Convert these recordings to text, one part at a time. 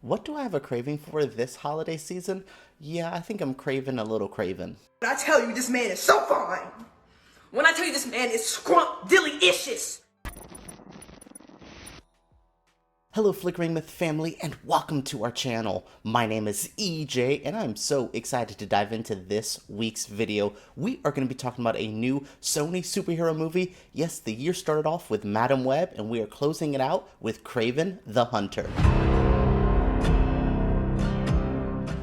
What do I have a craving for this holiday season? Yeah, I think I'm craving a little Kraven. When I tell you this man is so fine. When I tell you this man is scrump-dilly-icious. Hello Flickering Myth family and welcome to our channel. My name is EJ and I'm so excited to dive into this week's video. We are going to be talking about a new Sony superhero movie. Yes, the year started off with Madam Web and we are closing it out with Kraven the Hunter.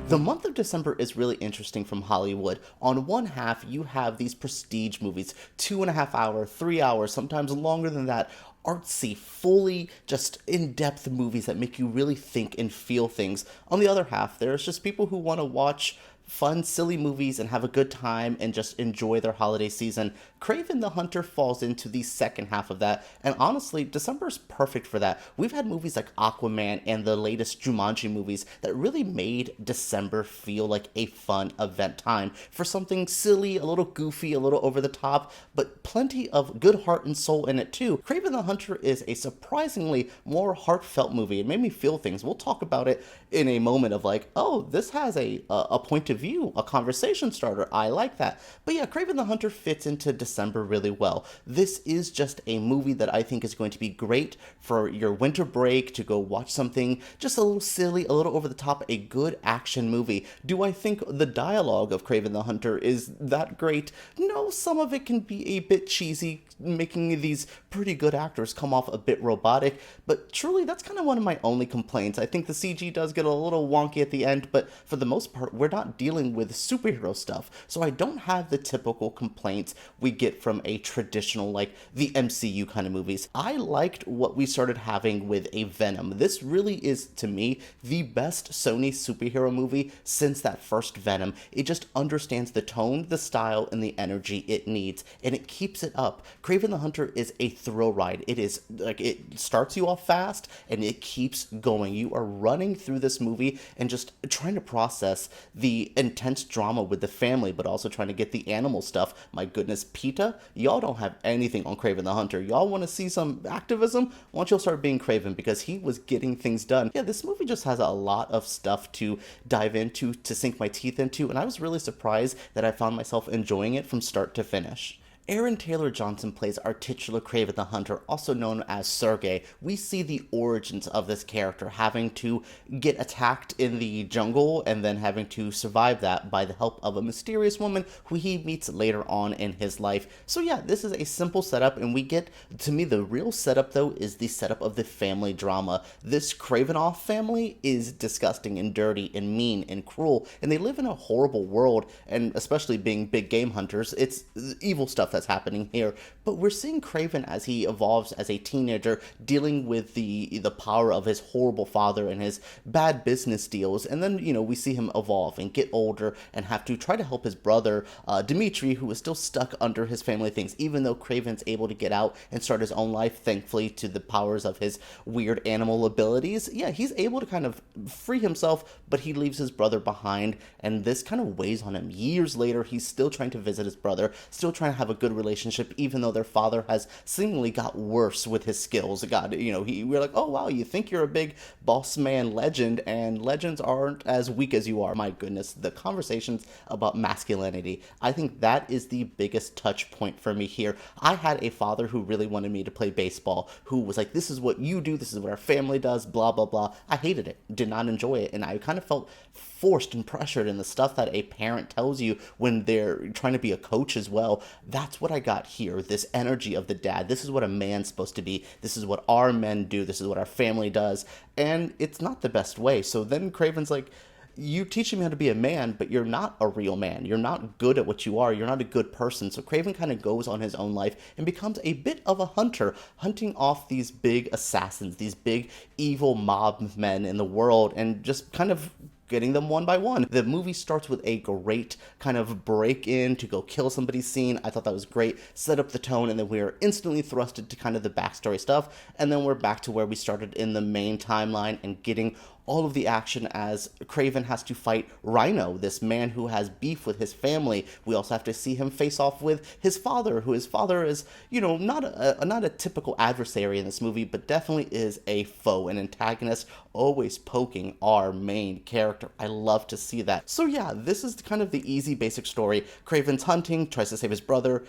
The month of December is really interesting from Hollywood. On one half, you have these prestige movies, 2.5 hour, 3 hours, sometimes longer than that, artsy, fully just in-depth movies that make you really think and feel things. On the other half, there's just people who want to watch fun, silly movies and have a good time and just enjoy their holiday season. Kraven the Hunter falls into the second half of that, and honestly, December is perfect for that. We've had movies like Aquaman and the latest Jumanji movies that really made December feel like a fun event time for something silly, a little goofy, a little over the top, but plenty of good heart and soul in it too. Kraven the Hunter is a surprisingly more heartfelt movie. It made me feel things. We'll talk about it in a moment of like, oh, this has a point of view, a conversation starter. I like that. But yeah, Kraven the Hunter fits into December really well. This is just a movie that I think is going to be great for your winter break to go watch something just a little silly, a little over the top, a good action movie. Do I think the dialogue of Kraven the Hunter is that great? No, some of it can be a bit cheesy, making these pretty good actors come off a bit robotic, but truly that's kind of one of my only complaints. I think the CG does get a little wonky at the end, but for the most part, we're not dealing with superhero stuff, so I don't have the typical complaints we get from a traditional, like, the MCU kind of movies. I liked what we started having with a Venom. This really is, to me, the best Sony superhero movie since that first Venom. It just understands the tone, the style, and the energy it needs, and it keeps it up. Kraven the Hunter is a thrill ride. It is, like, it starts you off fast, and it keeps going. You are running through this movie and just trying to process the intense drama with the family, but also trying to get the animal stuff. My goodness, PETA, y'all don't have anything on Kraven the Hunter. Y'all want to see some activism? Why don't y'all start being Kraven, because he was getting things done. Yeah, this movie just has a lot of stuff to dive into, to sink my teeth into, and I was really surprised that I found myself enjoying it from start to finish. Aaron Taylor Johnson plays our titular Kraven the Hunter, also known as Sergey. We see the origins of this character, having to get attacked in the jungle and then having to survive that by the help of a mysterious woman who he meets later on in his life. So yeah, this is a simple setup, and we get, to me, the real setup though is the setup of the family drama. This Kravinoff family is disgusting and dirty and mean and cruel, and they live in a horrible world, and especially being big game hunters, it's evil stuff that's happening here. But we're seeing Kraven as he evolves as a teenager, dealing with the power of his horrible father and his bad business deals, and then, you know, we see him evolve and get older and have to try to help his brother Dimitri, who is still stuck under his family things, even though Kraven's able to get out and start his own life, thankfully to the powers of his weird animal abilities. Yeah, he's able to kind of free himself, but he leaves his brother behind, and this kind of weighs on him. Years later, he's still trying to visit his brother, still trying to have a good relationship, even though their father has seemingly got worse with his skills. God, you know, we're like, oh wow, you think you're a big boss man legend, and legends aren't as weak as you are. My goodness, the conversations about masculinity, I think that is the biggest touch point for me here. I had a father who really wanted me to play baseball, who was like, this is what you do, this is what our family does, blah blah blah. I hated it, did not enjoy it, and I kind of felt forced and pressured in the stuff that a parent tells you when they're trying to be a coach as well. That's what I got here, this energy of the dad. This is what a man's supposed to be. This is what our men do. This is what our family does. And it's not the best way. So then Kraven's like, you teaching me how to be a man, but you're not a real man. You're not good at what you are. You're not a good person. So Kraven kind of goes on his own life and becomes a bit of a hunter, hunting off these big assassins, these big evil mob men in the world, and just kind of getting them one by one. The movie starts with a great kind of break in to go kill somebody's scene. I thought that was great. Set up the tone, and then we are instantly thrusted to kind of the backstory stuff, and then we're back to where we started in the main timeline and getting all of the action as Kraven has to fight Rhino, this man who has beef with his family. We also have to see him face off with his father, who his father is, not a typical adversary in this movie, but definitely is a foe, an antagonist, always poking our main character. I love to see that. So yeah, this is kind of the easy basic story. Kraven's hunting, tries to save his brother.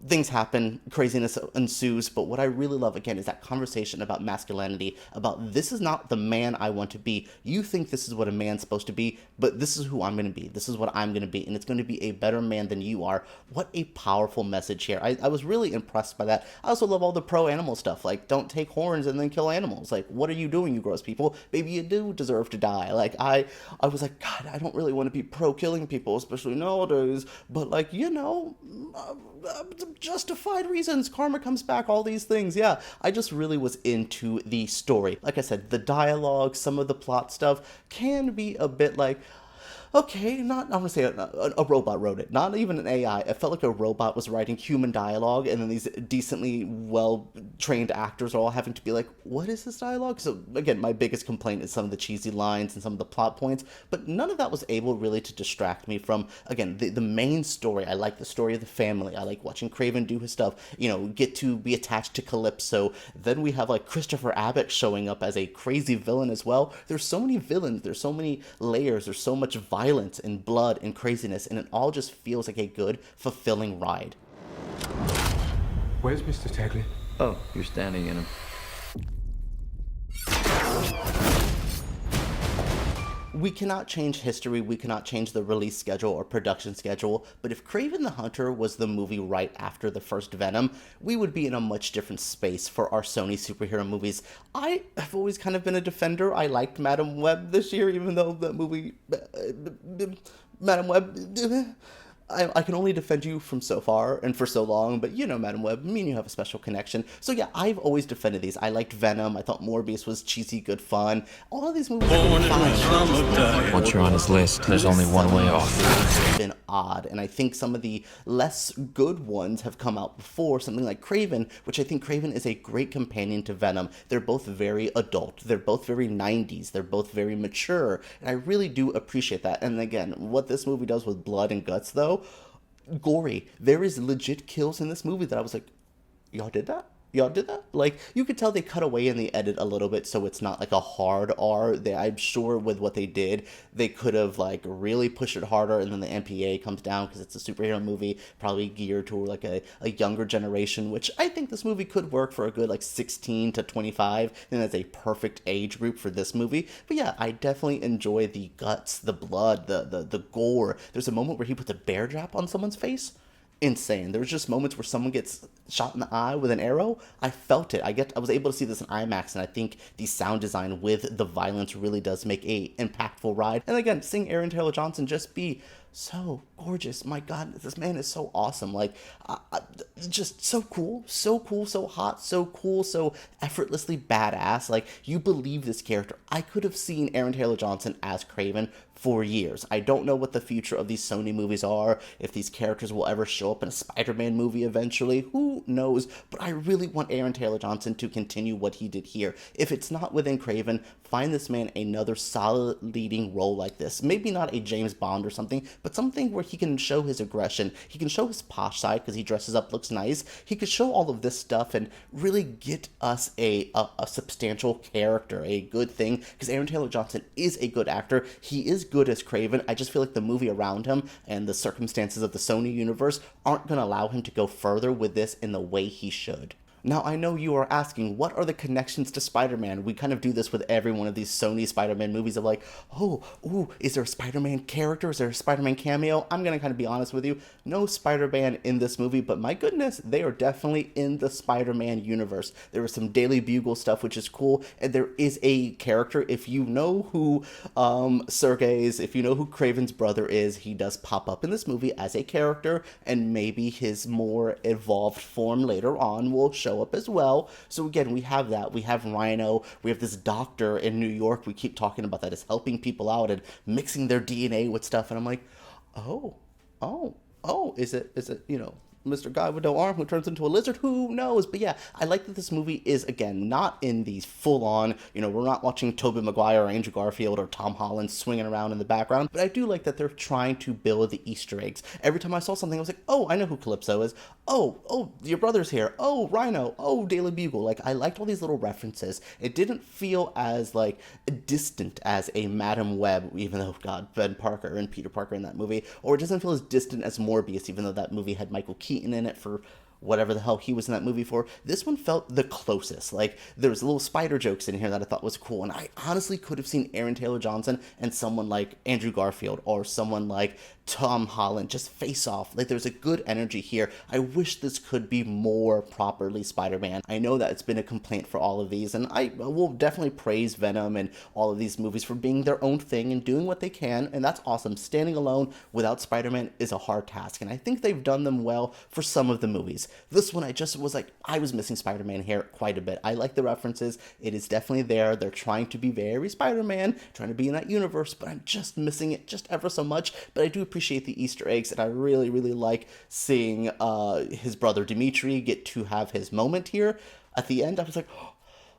Things happen, craziness ensues, but what I really love, again, is that conversation about masculinity, about this is not the man I want to be. You think this is what a man's supposed to be, but this is who I'm going to be. This is what I'm going to be, and it's going to be a better man than you are. What a powerful message here. I was really impressed by that. I also love all the pro-animal stuff, like, don't take horns and then kill animals. Like, what are you doing, you gross people? Maybe you do deserve to die. Like, I was like, God, I don't really want to be pro-killing people, especially nowadays, but, like, justified reasons, karma comes back, all these things. Yeah, I just really was into the story. Like I said, the dialogue, some of the plot stuff can be a bit like, okay, I'm gonna say a robot wrote it, not even an AI. It felt like a robot was writing human dialogue, and then these decently well-trained actors are all having to be like, what is this dialogue? So again, my biggest complaint is some of the cheesy lines and some of the plot points, but none of that was able really to distract me from, again, the main story. I like the story of the family. I like watching Kraven do his stuff, get to be attached to Calypso. Then we have like Christopher Abbott showing up as a crazy villain as well. There's so many villains, there's so many layers, there's so much violence and blood and craziness, and it all just feels like a good, fulfilling ride. Where's Mr. Tagley? Oh, you're standing in him. We cannot change history, we cannot change the release schedule or production schedule, but if Kraven the Hunter was the movie right after the first Venom, we would be in a much different space for our Sony superhero movies. I have always kind of been a defender. I liked Madam Web this year, even though the movie Madam Web... I can only defend you from so far and for so long, but Madam Web, me and you have a special connection. So yeah, I've always defended these. I liked Venom. I thought Morbius was cheesy, good fun. All of these movies have been fine. Once you're on his list, there's only one way off. It's been odd, and I think some of the less good ones have come out before, something like Kraven, which I think Kraven is a great companion to Venom. They're both very adult. They're both very 90s. They're both very mature, and I really do appreciate that. And again, what this movie does with blood and guts, though, gory. There is legit kills in this movie that I was like, y'all did that? Y'all did that? Like, you could tell they cut away in the edit a little bit, so it's not like a hard R. I'm sure with what they did, they could have like really pushed it harder, and then the MPA comes down because it's a superhero movie, probably geared to like a younger generation, which I think this movie could work for a good like 16 to 25, and that's a perfect age group for this movie. But yeah, I definitely enjoy the guts, the blood, the gore. There's a moment where he puts a bear trap on someone's face. Insane. There's just moments where someone gets shot in the eye with an arrow. I felt it. I was able to see this in IMAX, and I think the sound design with the violence really does make a impactful ride. And again, seeing Aaron Taylor Johnson just be so gorgeous. My God, this man is so awesome. Like, just so cool, so hot, so cool, so effortlessly badass. Like, you believe this character. I could have seen Aaron Taylor Johnson as Kraven for years. I don't know what the future of these Sony movies are, if these characters will ever show up in a Spider-Man movie eventually, who knows, but I really want Aaron Taylor Johnson to continue what he did here. If it's not within Kraven, find this man another solid leading role like this. Maybe not a James Bond or something, but something where he can show his aggression, he can show his posh side because he dresses up, looks nice, he could show all of this stuff and really get us a substantial character, a good thing, because Aaron Taylor Johnson is a good actor, he is good as Kraven. I just feel like the movie around him and the circumstances of the Sony universe aren't going to allow him to go further with this in the way he should. Now, I know you are asking, what are the connections to Spider-Man? We kind of do this with every one of these Sony Spider-Man movies of like, is there a Spider-Man character? Is there a Spider-Man cameo? I'm going to kind of be honest with you. No Spider-Man in this movie, but my goodness, they are definitely in the Spider-Man universe. There was some Daily Bugle stuff, which is cool, and there is a character. If you know who Sergei's, if you know who Kraven's brother is, he does pop up in this movie as a character, and maybe his more evolved form later on will show up as well. So again, we have that. We have Rhino. We have this doctor in New York. We keep talking about that as helping people out and mixing their DNA with stuff. And I'm like, is it, Mr. Guy with no arm who turns into a lizard, who knows? But yeah, I like that this movie is, again, not in these full-on, we're not watching Tobey Maguire or Andrew Garfield or Tom Holland swinging around in the background, but I do like that they're trying to build the Easter eggs. Every time I saw something, I was like, oh, I know who Calypso is. Oh, your brother's here. Oh, Rhino. Oh, Daily Bugle. Like, I liked all these little references. It didn't feel as, like, distant as a Madam Web, even though, God, Ben Parker and Peter Parker in that movie, or it doesn't feel as distant as Morbius, even though that movie had Michael Keaton in it for whatever the hell he was in that movie for. This one felt the closest. Like, there was little spider jokes in here that I thought was cool, and I honestly could have seen Aaron Taylor Johnson and someone like Andrew Garfield or someone like Tom Holland just face off. Like, there's a good energy here. I wish this could be more properly Spider-Man. I know that it's been a complaint for all of these, and I will definitely praise Venom and all of these movies for being their own thing and doing what they can, and that's awesome. Standing alone without Spider-Man is a hard task, and I think they've done them well for some of the movies. This one, I just was like, I was missing Spider-Man here quite a bit. I like the references. It is definitely there. They're trying to be very Spider-Man, trying to be in that universe, but I'm just missing it just ever so much. But I do appreciate the Easter eggs, and I really, really like seeing his brother Dimitri get to have his moment here. At the end, I was like,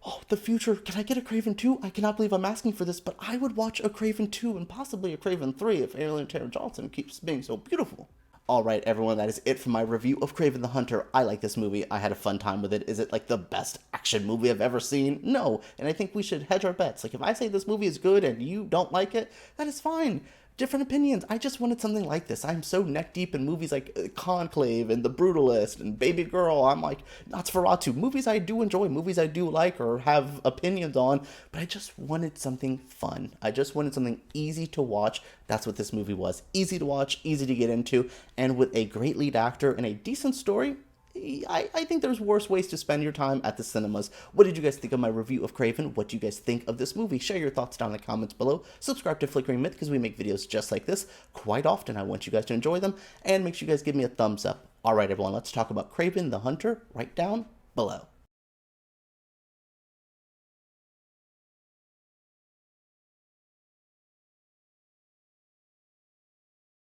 oh, the future, can I get a Kraven 2? I cannot believe I'm asking for this, but I would watch a Kraven 2 and possibly a Kraven 3 if Ariana Taylor Johnson keeps being so beautiful. Alright, everyone, that is it for my review of Kraven the Hunter. I like this movie. I had a fun time with it. Is it, like, the best action movie I've ever seen? No, and I think we should hedge our bets. Like, if I say this movie is good and you don't like it, that is fine. Different opinions. I just wanted something like this. I'm so neck-deep in movies like Conclave and The Brutalist and Baby Girl. I'm like, Nosferatu. Movies I do enjoy, movies I do like or have opinions on, but I just wanted something fun. I just wanted something easy to watch. That's what this movie was. Easy to watch, easy to get into, and with a great lead actor and a decent story, I think there's worse ways to spend your time at the cinemas. What did you guys think of my review of Kraven? What do you guys think of this movie? Share your thoughts down in the comments below. Subscribe to Flickering Myth because we make videos just like this quite often. I want you guys to enjoy them, and make sure you guys give me a thumbs up. Alright, everyone, let's talk about Kraven the Hunter right down below.